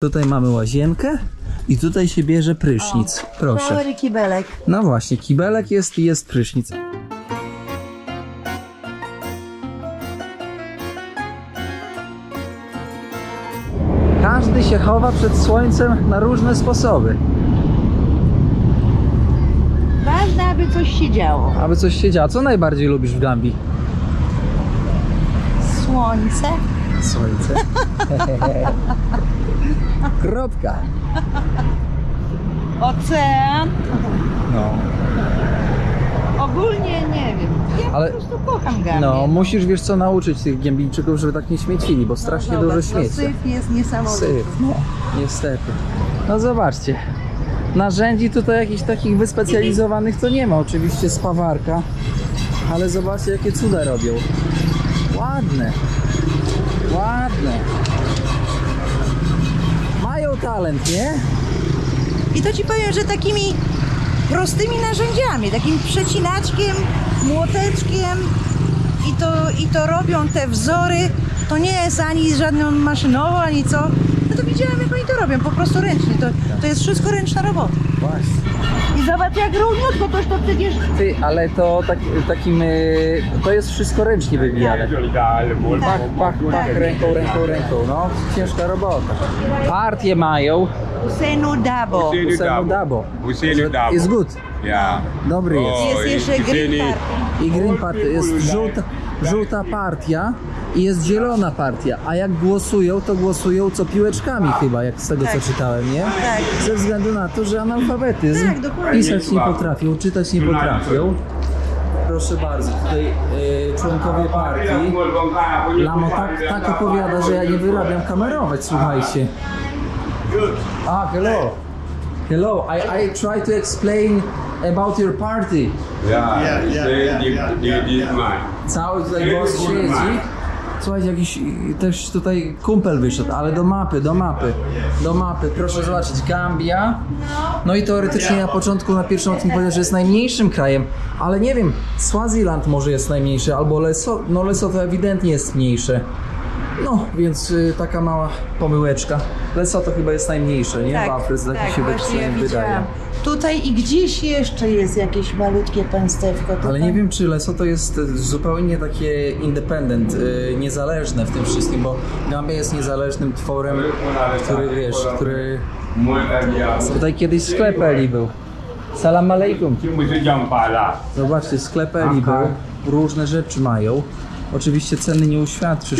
Tutaj mamy łazienkę i tutaj się bierze prysznic. Proszę. Shower i kibelek. No właśnie, kibelek jest i jest prysznic. Każdy się chowa przed słońcem na różne sposoby. Ważne, aby coś się działo. Aby coś się działo. Co najbardziej lubisz w Gambii? Słońce. Słońce. Kropka. Ocean. No. Ogólnie nie wiem. Ja Ale- po prostu kocham Gambię. No, musisz, wiesz co, nauczyć tych Gambijczyków, żeby tak nie śmiecili, bo strasznie dużo śmieci. Syf jest niesamowity. Syf, no, niestety. No zobaczcie, narzędzi tutaj jakichś takich wyspecjalizowanych to nie ma. Oczywiście spawarka, ale zobaczcie, jakie cuda robią. Ładne, ładne. Mają talent, nie? I to ci powiem, że takimi prostymi narzędziami, takim przecinaczkiem, młoteczkiem i to robią te wzory. To nie jest ani żadną maszynową, ani co. No to widziałem, jak oni to robią, po prostu ręcznie. To jest wszystko ręczna robota. Właśnie. I zobacz, jak równiutko to przecież... Ty, ale to to jest wszystko ręcznie wywijane. Pach, ręką, no, ciężka robota. Partie mają. Husseinu Dabo. Dabo. Dabo. Jest good. Yeah. Dobry jest. Jest jeszcze Green Party. I Green Party jest żółta partia i jest zielona partia, a jak głosują, to głosują co piłeczkami chyba, jak z tego co czytałem, nie? Tak. Ze względu na to, że analfabetyzm, Tak, dokładnie. pisać nie potrafią, czytać nie potrafią. Proszę bardzo, tutaj członkowie partii. Lamo tak opowiada, że ja nie wyrabiam kamerować, słuchajcie. Hello. Hello, I try to explain about your party. Cały tutaj głos siedzi. Słuchajcie, jakiś też tutaj kumpel wyszedł, ale do mapy. Proszę zobaczyć, Gambia. No i teoretycznie na początku, na pierwszym odcinku powiedział, że jest najmniejszym krajem, ale nie wiem, Swaziland może jest najmniejszy, albo Lesotho ewidentnie jest mniejsze. No, więc taka mała pomyłeczka. Lesotho chyba jest najmniejsze, nie? W Afryce, tak mi się wydaje. Tutaj i gdzieś jeszcze jest jakieś malutkie państewko. Ale nie wiem, czy Lesotho jest zupełnie takie independent, niezależne w tym wszystkim, bo Gambia jest niezależnym tworem, który wiesz, który... Tutaj kiedyś sklep Eli był. Salam alaikum. Zobaczcie, sklep Eli był, różne rzeczy mają. Oczywiście ceny nie uświadczysz,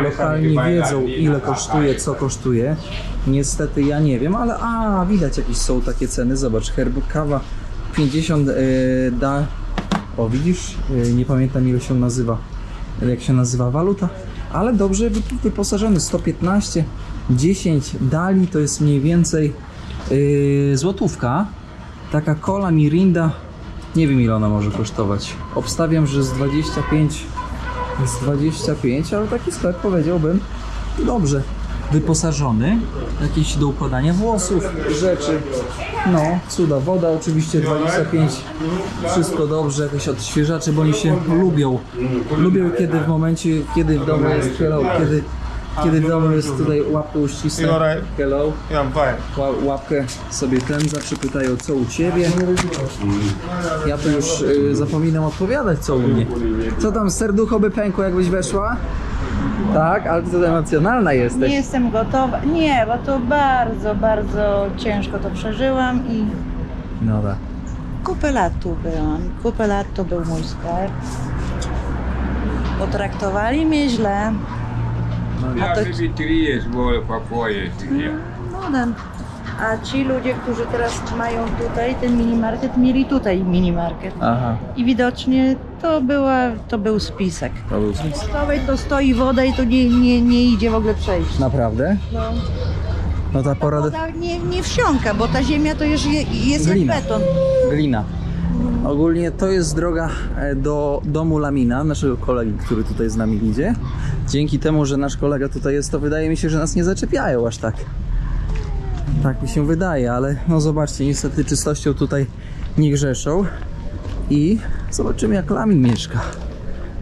lokalni wiedzą ile kosztuje, co kosztuje. Niestety ja nie wiem, ale widać jakieś są takie ceny. Zobacz, kawa 50 O widzisz, nie pamiętam ile się nazywa, jak się nazywa waluta, ale dobrze wyposażony, 115, 10 dali to jest mniej więcej złotówka. Taka cola Mirinda, nie wiem ile ona może kosztować. Obstawiam, że z 25, ale taki sklep powiedziałbym dobrze wyposażony, jakieś do układania włosów, rzeczy, no cuda, woda oczywiście 25, wszystko dobrze, jakieś odświeżacze, bo oni się lubią kiedy w momencie, kiedy w domu jest hello, kiedy w domu jest tutaj łapkę uścisnę, hello, łapkę sobie zawsze pytają co u ciebie, ja tu już zapominam odpowiadać co u mnie, co tam serducho by pękło jakbyś weszła? Tak, ale ty emocjonalna jesteś. Nie jestem gotowa. Nie, bo to bardzo, bardzo ciężko to przeżyłam i No tak. kupę lat tu byłam. Kupę lat to był mój sklep. Potraktowali mnie źle. A ci ludzie, którzy teraz mają tutaj ten minimarket, mieli tutaj minimarket. Aha. I widocznie to był spisek. To stoi woda i to nie idzie w ogóle przejść. Naprawdę? No. No ta pora... Woda nie wsiąka, bo ta ziemia to już jest jak Glina. beton. Glina. Ogólnie to jest droga do domu Lamina, naszego kolegi, który tutaj z nami idzie. Dzięki temu, że nasz kolega tutaj jest, to wydaje mi się, że nas nie zaczepiają aż tak. Tak mi się wydaje, ale no zobaczcie, niestety czystością tutaj nie grzeszą. I zobaczymy, jak Lamin mieszka.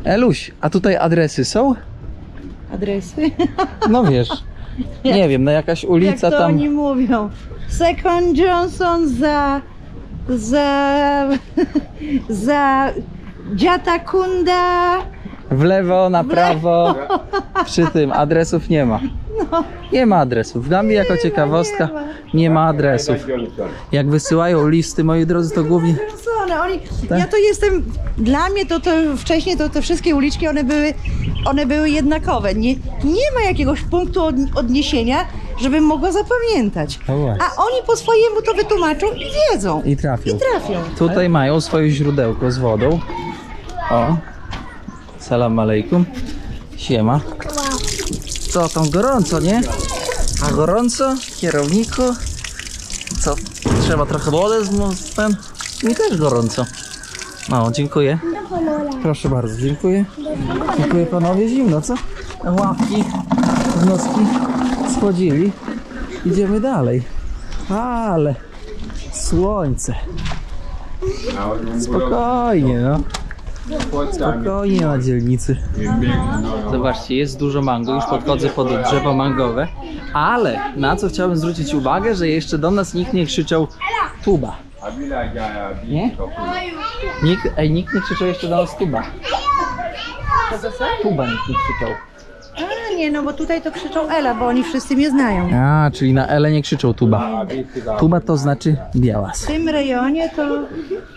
Eluś, a tutaj adresy są? Adresy? No wiesz, Nie wiem, no jakaś ulica jak to tam. oni mówią. Second Johnson za Dziata Kunda. W lewo, na prawo. Przy tym adresów nie ma. Nie ma adresów. W Gambii jako ciekawostka nie ma adresów. Jak wysyłają listy, moi drodzy, to głównie... Ja to jestem, dla mnie to wcześniej to te wszystkie uliczki, one były jednakowe. Nie ma jakiegoś punktu odniesienia, żebym mogła zapamiętać. A oni po swojemu to wytłumaczą i wiedzą. I trafią. Tutaj mają swoje źródełko z wodą. O. Salam alejkum. Siema. Co tam gorąco, nie? A gorąco? Kierowniku? Co? Trzeba trochę wody ten? Mi też gorąco. No, dziękuję. Proszę bardzo, dziękuję. Dziękuję panowie, zimno, co? Łapki, wnoski schodzili. Idziemy dalej. Ale słońce. Spokojnie, no. Spokojnie na dzielnicy. Zobaczcie, jest dużo mango, już podchodzę pod drzewo mangowe. Ale na co chciałbym zwrócić uwagę, że jeszcze do nas nikt nie krzyczał tuba. Nie? Nikt nie krzyczał jeszcze do nas tuba. Tuba nikt nie krzyczał. A nie, no bo tutaj to krzyczą Ela, bo oni wszyscy mnie znają. A, czyli na Ele nie krzyczą tuba. Tuba to znaczy białas. W tym rejonie to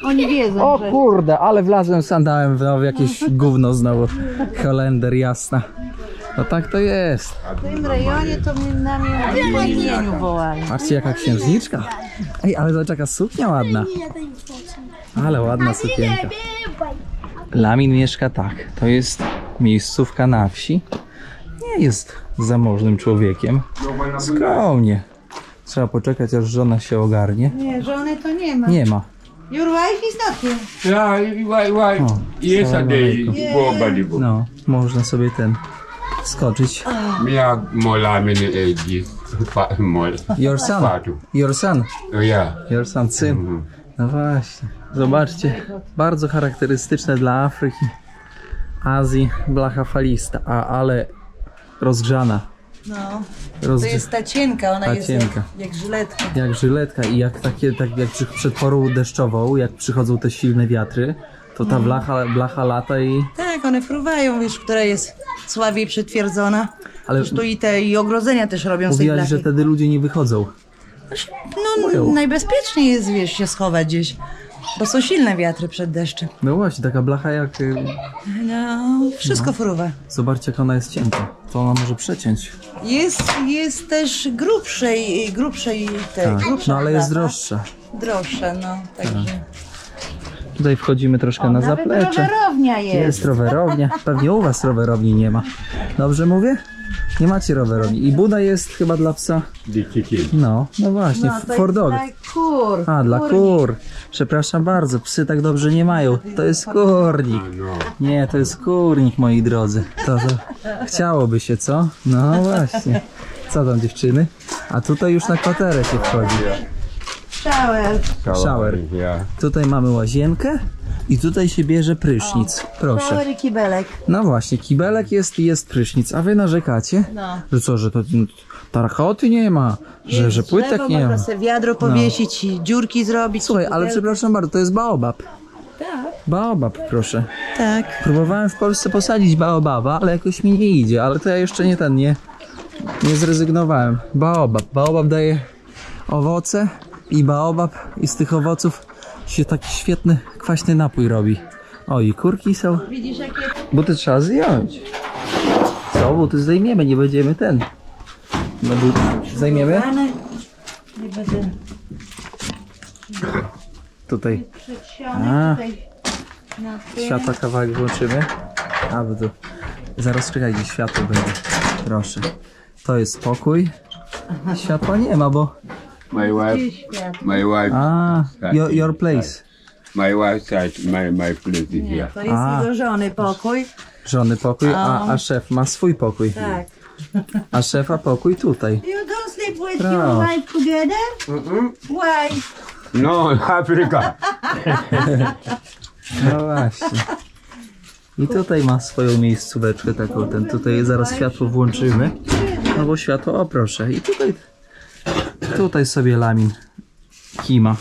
oni wiedzą, O kurde, ale wlazłem sandałem w jakieś gówno znowu. Holender, jasna. No tak to jest. w tym rejonie to na mnie po imieniu wołali. Patrzcie jaka księżniczka. Ej, ale zobacz jaka suknia ładna. Ale ładna sukienka. Lamin mieszka tak. To jest miejscówka na wsi. Nie jest zamożnym człowiekiem. Skromnie. Trzeba poczekać aż żona się ogarnie. Nie, żony to nie ma. Nie ma. Your wife is not here. Yeah, O, yesterday, go body book. no, można sobie skoczyć. Me have more than many ages. More. Your son. Fatu. Your son. Oh, yeah. Your son, syn. No właśnie. Zobaczcie. Bardzo charakterystyczne dla Afryki. Azji blacha falista, ale rozgrzana. No, to jest ta cienka, ona Ta jest cienka. jak żyletka. Jak żyletka i jak przed porą deszczową, jak przychodzą te silne wiatry, to ta blacha lata i... Tak, one fruwają, wiesz, która jest słabiej przytwierdzona. Ale Już tu i ogrodzenia też robią z tej mówiłaś, że blachy. wtedy ludzie nie wychodzą. No, najbezpieczniej jest, wiesz, się schować gdzieś, bo są silne wiatry przed deszczem. No właśnie, taka blacha jak... No, wszystko fruwa. Zobaczcie jak ona jest cienka. To ona może przeciąć. Jest też grubszej Tak. grubsza No ale jest blacha. droższa. Droższa, no, także... Tutaj wchodzimy troszkę na Nawet zaplecze. rowerownia jest. Jest rowerownia. Pewnie u was rowerowni nie ma. Dobrze mówię? Nie macie rowerowni. I Buda jest chyba dla psa. The chicken. No właśnie, No, to for jest dog. dla kur. A, dla kurnik. kur. Przepraszam bardzo, psy tak dobrze nie mają. To jest kurnik. No. Nie, to jest kurnik, moi drodzy. To chciałoby się, co? No właśnie. Co tam dziewczyny? A tutaj już na kwaterę się wchodzi. Shower. Shower. Yeah. Tutaj mamy łazienkę i tutaj się bierze prysznic. Proszę. Shower i kibelek. No właśnie, kibelek jest i jest prysznic. A wy narzekacie? No. Że co, że to tarachoty nie ma? Że płytek nie ma? Można sobie wiadro powiesić i dziurki zrobić. Słuchaj, ale pudełko. przepraszam bardzo, to jest baobab. Tak. Baobab, proszę. Tak. Próbowałem w Polsce posadzić baobaba, ale jakoś mi nie idzie, ale to ja jeszcze nie zrezygnowałem. Baobab daje owoce i baobab i z tych owoców się taki świetny, kwaśny napój robi. O, i kurki są. Widzisz jakie... Buty trzeba zdjąć. Co? Buty zdejmiemy, nie będziemy No buty zdejmiemy? Nie będę Tutaj przedsiony A. tutaj na tym. światła kawałek włączymy. A, bo tu... Zaraz czekaj, gdzie światło będzie. Proszę. To jest pokój. Światła nie ma, bo... My wife, my wife, A, your place. my wife said my place is here. To jest A. jego żony pokój. Żony pokój, a szef ma swój pokój. Tak. A szefa pokój tutaj. You don't sleep with Tak. your wife together? Why? No, Africa. No właśnie. I tutaj ma swoją miejscóweczkę taką, tutaj zaraz światło włączymy. albo światło, o proszę. I tutaj sobie Lamin kima.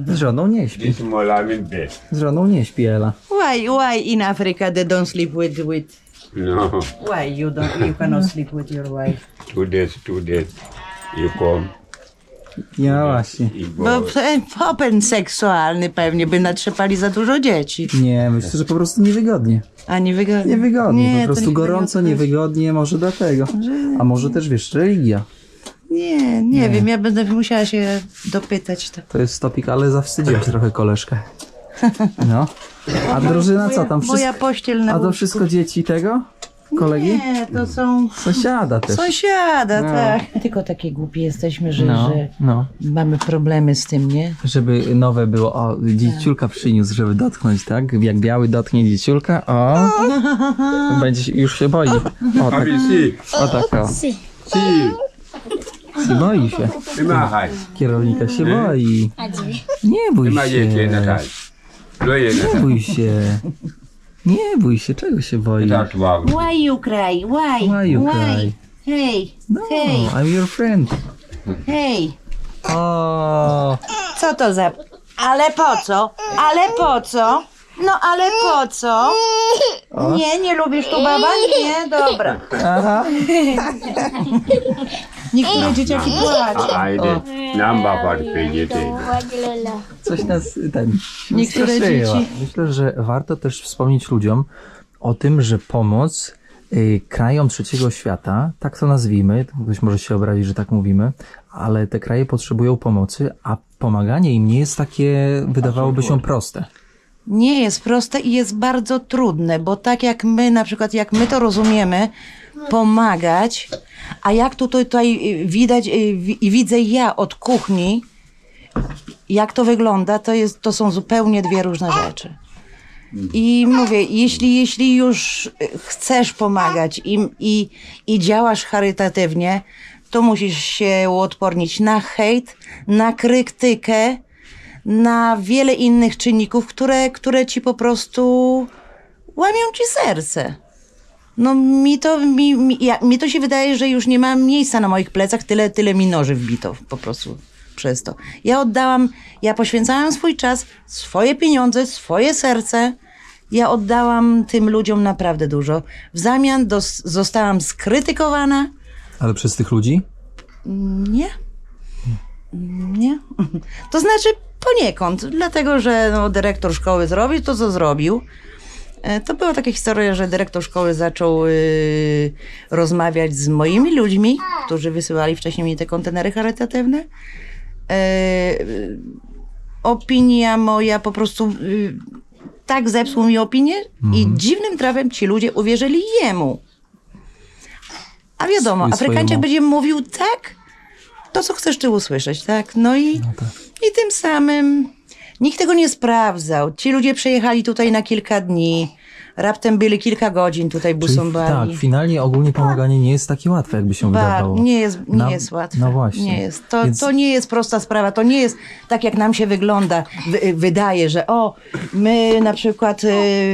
Z żoną nie śpi. This small Lamin bed. Z żoną nie śpi, Ela. Why in Africa they don't sleep with No, why you cannot sleep with your wife? 2 days. You come. Ja właśnie. You Bo go. popęd seksualny pewnie by natrzepali za dużo dzieci. Nie, myślę, że po prostu niewygodnie. A niewygodnie. Niewygodnie, Nie, po prostu to nikt gorąco, nie niewygodnie, może dlatego. A może też, wiesz, religia. Nie wiem, ja będę musiała się dopytać. To jest topik, ale zawstydziłaś trochę koleżkę. No. A drużyna co tam? Moja pościel na A to łóżku. wszystko dzieci tego? Kolegi? Nie, to są Sąsiada też. sąsiada, No. tak. Tylko takie głupie jesteśmy, że No. mamy problemy z tym, nie? Żeby nowe było. O, dzieciulka przyniósł, żeby dotknąć, tak? Jak biały dotknie dzieciulka, o. Będzie, już się boi. O tak, Have you see? o tak, o. See. Boi się. Ima hai. Kierownika się boi. Nie bój Ima ye ke na się. tai. Lo ye na Nie bój się. Nie bój się, czego się boisz? ta tuwa. Why you cry? Why? Why you cry? Hey, No, I'm your friend. hey. O, Co to za... Ale po co? Ale po co? No ale po co? Nie lubisz tu baba? Nie? Dobra. aha. Niektóre dzieciaki płaczą. Ai de. Namba par pejete. Coś nas Niektóre straszyło. dzieci- Myślę, że warto też wspomnieć ludziom o tym, że pomoc krajom trzeciego świata, tak to nazwijmy, ktoś może się obrazić, że tak mówimy, ale te kraje potrzebują pomocy, a pomaganie im nie jest takie, wydawałoby się, proste. Nie jest proste i jest bardzo trudne, bo tak jak my, na przykład jak my to rozumiemy, pomagać, a jak tutaj widać i widzę ja od kuchni, jak to wygląda, to są zupełnie dwie różne rzeczy. I mówię, jeśli już chcesz pomagać i działasz charytatywnie, to musisz się uodpornić na hejt, na krytykę, na wiele innych czynników, które ci po prostu łamią ci serce. No mi to się wydaje, że już nie ma miejsca na moich plecach, tyle mi noży wbito po prostu przez to. Ja poświęcałam swój czas, swoje pieniądze, swoje serce. Ja oddałam tym ludziom naprawdę dużo. W zamian zostałam skrytykowana. Ale przez tych ludzi? Nie. Nie. To znaczy poniekąd, dlatego że dyrektor szkoły zrobił to, co zrobił. To była taka historia, że dyrektor szkoły zaczął rozmawiać z moimi ludźmi, którzy wysyłali wcześniej mi te kontenery charytatywne. Opinia moja po prostu tak zepsuł mi opinię i dziwnym trafem ci ludzie uwierzyli jemu. A wiadomo, Afrykańczyk będzie mówił tak, to co chcesz ty usłyszeć, tak? No i tym samym nikt tego nie sprawdzał. Ci ludzie przyjechali tutaj na kilka dni, raptem byli kilka godzin tutaj busombali. Tak, finalnie ogólnie pomaganie nie jest takie łatwe, jakby się wydawało. Nie jest łatwe. No właśnie. Nie jest. Więc- To nie jest prosta sprawa. To nie jest tak, jak nam się wydaje, że my na przykład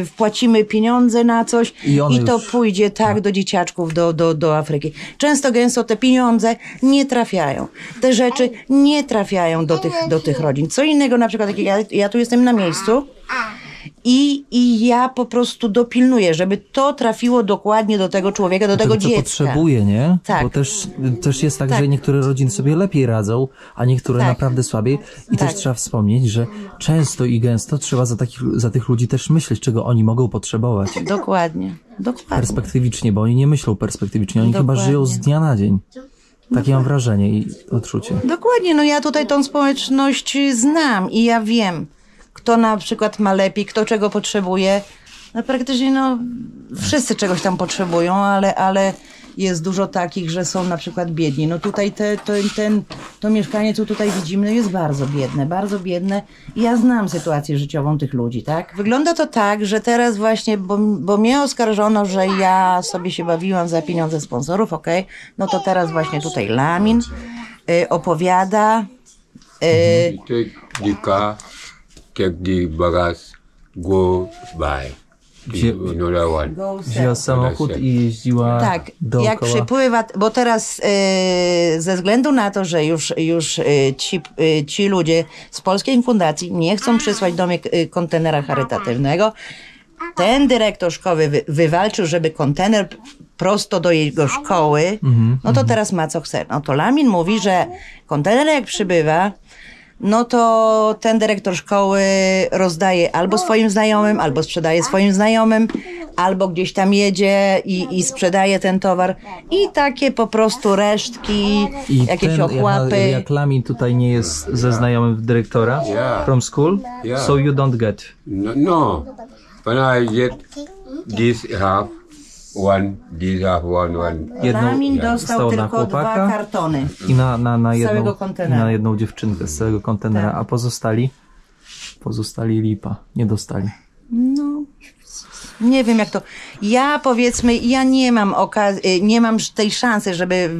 wpłacimy pieniądze na coś I to już- pójdzie do dzieciaczków, do Afryki. Często gęsto te pieniądze nie trafiają. Te rzeczy nie trafiają do tych rodzin. Co innego na przykład, jak ja tu jestem na miejscu, i ja po prostu dopilnuję, żeby to trafiło dokładnie do tego człowieka, do tego co dziecka. potrzebuje, nie? Tak. Bo też jest tak, Tak. że niektóre rodziny sobie lepiej radzą, a niektóre Tak. naprawdę słabiej. I Tak. też trzeba wspomnieć, że często i gęsto trzeba za tych ludzi też myśleć, czego oni mogą potrzebować. Dokładnie. Perspektywicznie, bo oni nie myślą perspektywicznie, oni chyba Dokładnie. żyją z dnia na dzień. Takie mam wrażenie i odczucie. Dokładnie, ja tutaj tą społeczność znam i ja wiem, kto na przykład ma lepiej, kto czego potrzebuje. Praktycznie wszyscy czegoś tam potrzebują, ale jest dużo takich, że są na przykład biedni. Tutaj to mieszkanie, co tutaj widzimy, jest bardzo biedne, bardzo biedne. I ja znam sytuację życiową tych ludzi, tak? Wygląda to tak, że teraz właśnie, bo mnie oskarżono, że ja sobie się bawiłam za pieniądze sponsorów, okej? No to teraz właśnie tutaj Lamin opowiada. Take the car, take the bagage, go buy. another one. Wzięła samochód i jeździła Tak, dookoła. jak przypływa, bo teraz ze względu na to, że już ci ludzie z Polskiej Fundacji nie chcą przysłać do mnie kontenera charytatywnego, ten dyrektor szkoły wywalczył, żeby kontener prosto do jego szkoły, no to teraz ma co chce. No to Lamin mówi, że kontener jak przybywa, no to ten dyrektor szkoły rozdaje albo swoim znajomym, albo sprzedaje swoim znajomym, albo gdzieś tam jedzie i sprzedaje ten towar. I takie po prostu resztki, I jakieś ochłapy. Jak Lamin tutaj nie jest ze znajomym dyrektora Yeah. from school, Yeah. so you don't get. No. When I get this half, one, this half, one. Jedną Lamin dostał dostał na tylko chłopaka 2 kartony. i na jedną, całego kontenera. na jedną dziewczynkę z całego kontenera, a pozostali lipa, nie dostali. No, nie wiem jak to. Ja powiedzmy, ja nie mam nie mam tej szansy, żeby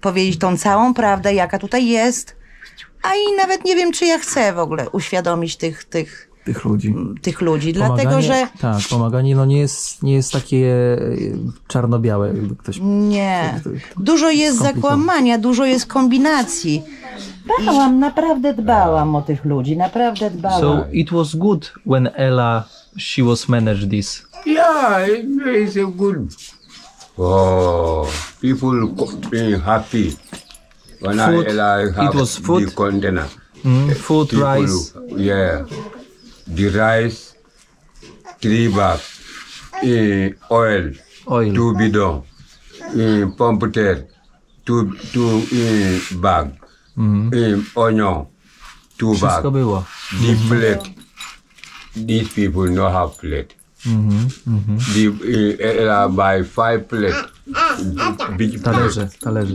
powiedzieć tą całą prawdę, jaka tutaj jest, a i nawet nie wiem, czy ja chcę w ogóle uświadomić Tych ludzi. dlatego że Tak, pomaganie no nie jest takie czarno-białe, jakby ktoś... nie. Dużo jest skomplikowane. zakłamania, dużo jest kombinacji. Naprawdę dbałam o tych ludzi, naprawdę dbałam. So it was good when Ella, she was managed this. Yeah, it's a good. Oh, people being happy. When Food, I have it was food? the container. Food, People, rice. Yeah. The rice, 3 bags. Oil, Oil. 2 bidon. Pomputer, 2 bag. Onion, 2 bag. Wszystko było. The plate. These people no have plate. The buy 5 plate. Big Talerze,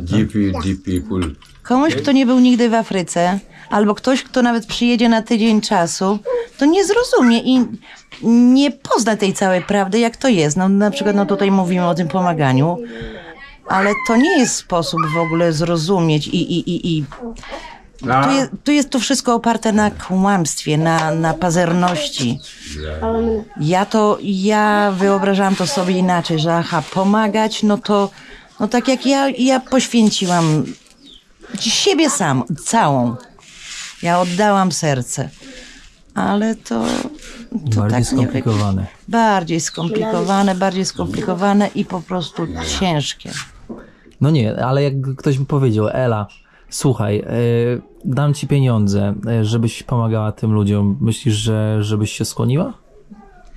Give the people. Komuś, kto nie był nigdy w Afryce, albo ktoś, kto nawet przyjedzie na tydzień czasu, to nie zrozumie i nie pozna tej całej prawdy, jak to jest. No, na przykład no, tutaj mówimy o tym pomaganiu, ale to nie jest sposób w ogóle zrozumieć i tu jest to wszystko oparte na kłamstwie, na pazerności. Ja wyobrażałam to sobie inaczej, że aha, pomagać, no tak jak ja poświęciłam siebie całą. Ja oddałam serce. Ale to Bardziej tak nie wygląda. skomplikowane. Bardziej skomplikowane i po prostu ciężkie. No nie, ale jak ktoś mi powiedział, Ela, słuchaj, dam ci pieniądze, żebyś pomagała tym ludziom. Myślisz, żebyś się skłoniła?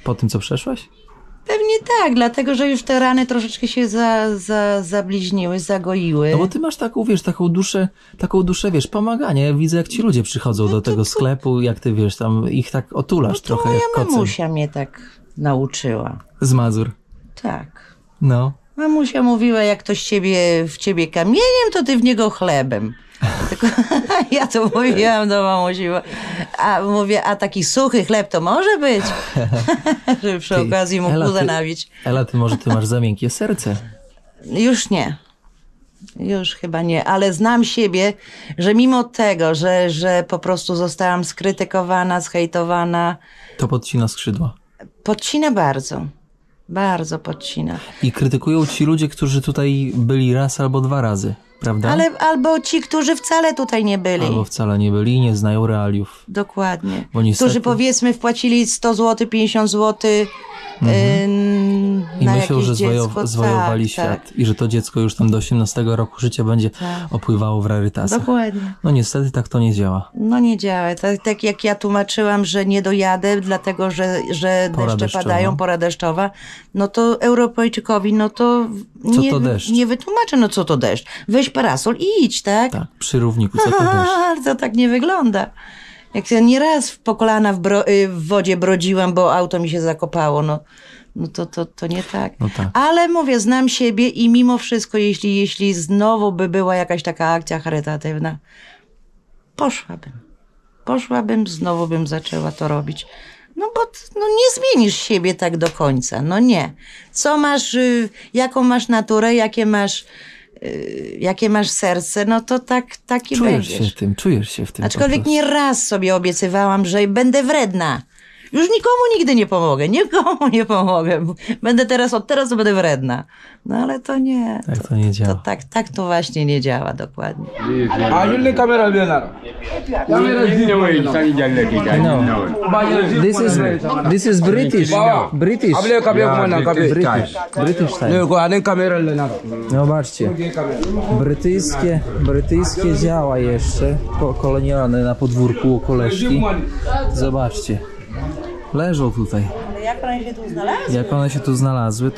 Po tym, co przeszłaś? Pewnie tak, dlatego że już te rany troszeczkę się zabliźniły, zagoiły. No bo ty masz taką duszę, wiesz, pomaganie. Widzę, jak ci ludzie przychodzą do tego sklepu, jak ty, wiesz, tam ich tak otulasz to trochę moja jak kocy. mamusia mnie tak nauczyła. Z Mazur. Tak. No. Mamusia mówiła, jak ktoś w ciebie kamieniem, to ty w niego chlebem. Tylko ja to mówiłam do mamusi, a taki suchy chleb to może być? Żeby przy okazji mógł Ela, nabić. Ela, może ty masz za miękkie serce? Już nie. Już chyba nie, ale znam siebie, że mimo tego, że po prostu zostałam skrytykowana, zhejtowana, To podcina skrzydła. podcina bardzo. Bardzo podcina. I krytykują ci ludzie, którzy tutaj byli raz albo 2 razy, prawda? Albo ci, którzy wcale tutaj nie byli. Albo wcale nie byli i nie znają realiów. Dokładnie. Bo niestety- Którzy powiedzmy wpłacili 100 zł, 50 zł I na myślą, jakieś że dziecko. zwojowali świat i że to dziecko już tam do 18 roku życia będzie opływało w rarytasach. Dokładnie. No niestety tak to nie działa. No nie działa. Tak jak ja tłumaczyłam, że nie dojadę, dlatego że Pora deszcze deszczowa. padają, pora deszczowa, no to Europejczykowi, no to to deszcz? nie wytłumaczę, no co to deszcz. Weź parasol i idź, tak? Tak, przy równiku, co to deszcz. To tak nie wygląda. Jak ja nieraz po kolana w wodzie brodziłam, bo auto mi się zakopało, no to nie tak. No tak. Ale mówię, znam siebie i mimo wszystko, jeśli znowu by była jakaś taka akcja charytatywna, poszłabym, znowu bym zaczęła to robić. No bo nie zmienisz siebie tak do końca, no nie. Co masz, jaką masz naturę, jakie masz serce, no to taki Czujesz będziesz. się w tym. Aczkolwiek nie raz sobie obiecywałam, że będę wredna, Już nikomu nigdy nie pomogę, nikomu nie pomogę. Będę teraz, od teraz to będę wredna. No ale to nie. Tak to nie działa. Tak to właśnie nie działa dokładnie. This is British. British. British style. Zobaczcie. Brytyjskie działa jeszcze kolonialne na podwórku koleżki. Zobaczcie. Leżą tutaj. Ale jak one się tu znalazły? Jak one się tu znalazły,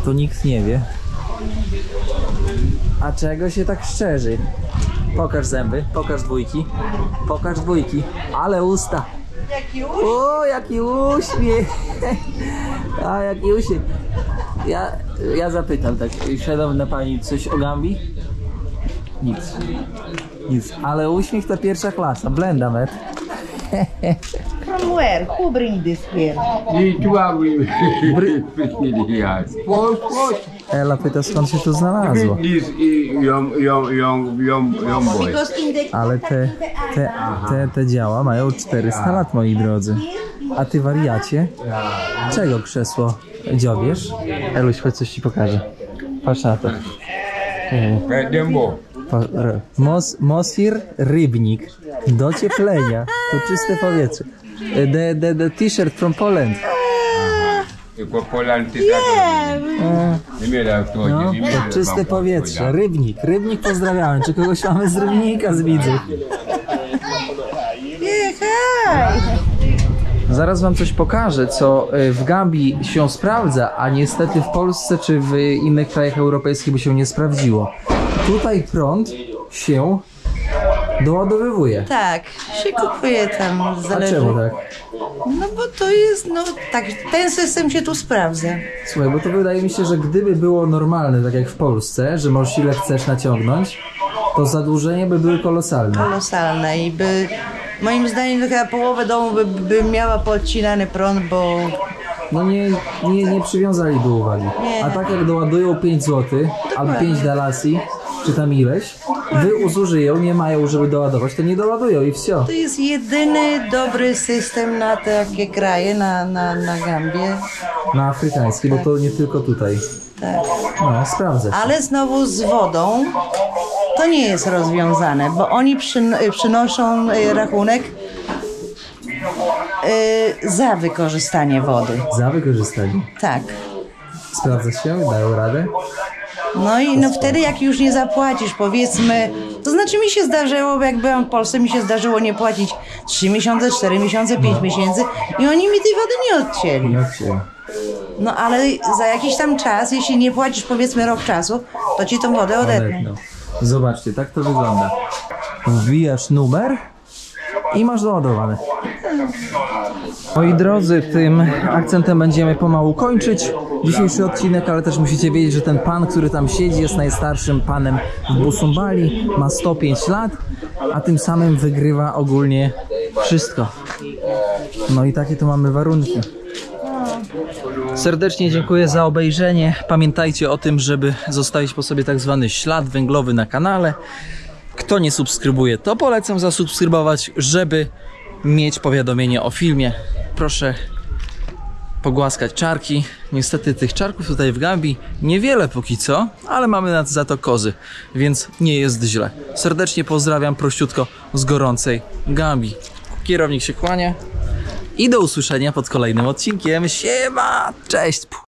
to nikt nie wie. A czego się tak szczerzy? Pokaż zęby, pokaż dwójki. Pokaż dwójki. Ale usta. Jaki O, jaki uśmiech. A, jaki uśmiech. Ja zapytam tak, szanowna pani, coś o Gambii? Nic. Nic. Ale uśmiech to pierwsza klasa. Blenda, met. From where? Who bring this here? Ela pyta, skąd się tu znalazło. This young boy. Because in the Ale te działa mają 400 lat, moi drodzy. A ty wariacie? Czego krzesło dziobiesz? Eluś, chodź coś ci pokażę. Patrz na to. Mosir Rybnik. Do cieplenia. To czyste powietrze. The t-shirt from Poland. No, to czyste powietrze. Rybnik. Rybnik pozdrawiamy. Czy kogoś mamy z Rybnika z widzów? Zaraz wam coś pokażę, co w Gambii się sprawdza, a niestety w Polsce czy w innych krajach europejskich by się nie sprawdziło. Tutaj prąd się doładowywuje. Tak, się kupuje tam. A Zależy. czemu tak? No bo to jest, no tak, ten system się tu sprawdza. Słuchaj, bo to wydaje mi się, że gdyby było normalne, tak jak w Polsce, że możesz ile chcesz naciągnąć, to zadłużenia by były kolosalne. Kolosalne i by, moim zdaniem, to chyba połowę domu by miała podcinany prąd, bo No nie przywiązaliby uwagi. Nie. A tak jak doładują 5 zł, albo 5 dalasji, czy tam ileś, zużyją, nie mają, żeby doładować, to nie doładują i wsio. to jest jedyny dobry system na takie kraje, na Gambię. Na afrykański, bo to nie tylko tutaj. Tak. No, sprawdzę. Ale znowu z wodą to nie jest rozwiązane, bo oni przynoszą rachunek za wykorzystanie wody. Za wykorzystanie. Tak. Sprawdza się, dają radę. No i no wtedy jak już nie zapłacisz, powiedzmy, to znaczy mi się zdarzyło, jak byłam w Polsce, mi się zdarzyło nie płacić 3 miesiące, 4 miesiące, 5 miesięcy i oni mi tej wody nie odcięli. Jak się... No ale za jakiś tam czas, jeśli nie płacisz powiedzmy rok czasu, to ci tą wodę odetną. No. Zobaczcie, tak to wygląda. Wbijasz numer i masz doładowane. Moi drodzy, tym akcentem będziemy pomału kończyć dzisiejszy odcinek, ale też musicie wiedzieć, że ten pan, który tam siedzi, jest najstarszym panem w Busumbali, ma 105 lat, a tym samym wygrywa ogólnie wszystko. No i takie tu mamy warunki. Serdecznie dziękuję za obejrzenie. Pamiętajcie o tym, żeby zostawić po sobie tak zwany ślad węglowy na kanale. Kto nie subskrybuje, to polecam zasubskrybować, żeby mieć powiadomienie o filmie. Proszę pogłaskać czarki. Niestety tych czarków tutaj w Gambii niewiele póki co, ale mamy za to kozy, więc nie jest źle. Serdecznie pozdrawiam prościutko z gorącej Gambii. Kierownik się kłania i do usłyszenia pod kolejnym odcinkiem. Siema, cześć!